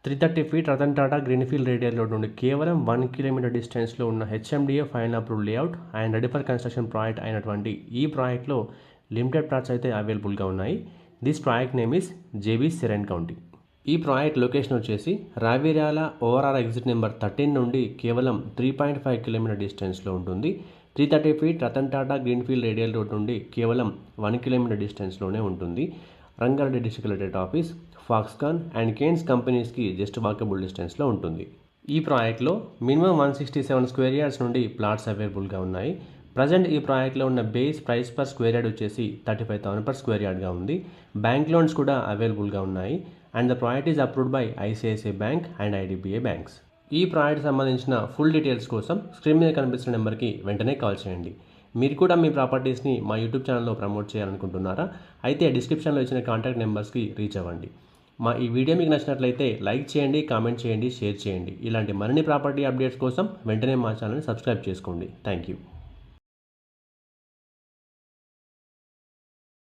330 feet Ratan Tata greenfield radial road నుండి కేవలం 1 kilometre డిస్టెన్స్లో ఉన్న HMDA final approved layout and ready for construction project అయినటువంటి ఈ ప్రాజెక్ట్లో లిమిటెడ్ ప్లాట్స్ అయితే అవైలబుల్గా ఉన్నాయి. This project name is JB Serene County. ఈ ప్రాజెక్ట్ లొకేషన్ వచ్చేసి రావిర్యాల ఓఆర్ఆర్ ఎగ్జిట్ నెంబర్ 13 నుండి కేవలం 3.5 కిలోమీటర్ డిస్టెన్స్లో ఉంటుంది. 330 feet Ratan Tata greenfield radial road నుండి కేవలం 1 కిలోమీటర్ డిస్టెన్స్లోనే ఉంటుంది. Rangareddy district collectorate office, Foxconn and Kaynes కంపెనీస్కి జస్ట్ వాకబుల్ డిస్టెన్స్లో ఉంటుంది. ఈ ప్రాజెక్ట్లో మినిమం 167 స్క్వేర్ యార్డ్స్ నుండి ప్లాట్స్ అవైలబుల్గా ఉన్నాయి. ప్రజెంట్ ఈ ప్రాజెక్ట్లో ఉన్న base price per square yard వచ్చేసి 35,000 పర్ స్క్వేర్ యార్డ్గా ఉంది. బ్యాంక్ లోన్స్ కూడా అవైలబుల్గా ఉన్నాయి and the project is approved by ICICI bank and IDBI banks. ఈ ప్రాజెక్ట్ సంబంధించిన ఫుల్ డీటెయిల్స్ కోసం స్క్రీన్ మీద కనిపిస్తున్న నెంబర్కి వెంటనే కాల్ చేయండి. మీరు కూడా మీ ప్రాపర్టీస్ని మా యూట్యూబ్ ఛానల్లో ప్రమోట్ చేయాలనుకుంటున్నారా? అయితే డిస్క్రిప్షన్లో ఇచ్చిన కాంటాక్ట్ నెంబర్స్కి రీచ్ అవ్వండి. మా ఈ వీడియో మీకు నచ్చినట్లయితే లైక్ చేయండి, కామెంట్ చేయండి, షేర్ చేయండి. ఇలాంటి మరిన్ని ప్రాపర్టీ అప్డేట్స్ కోసం వెంటనే మా ఛానల్ని సబ్స్క్రైబ్ చేసుకోండి. Thank you.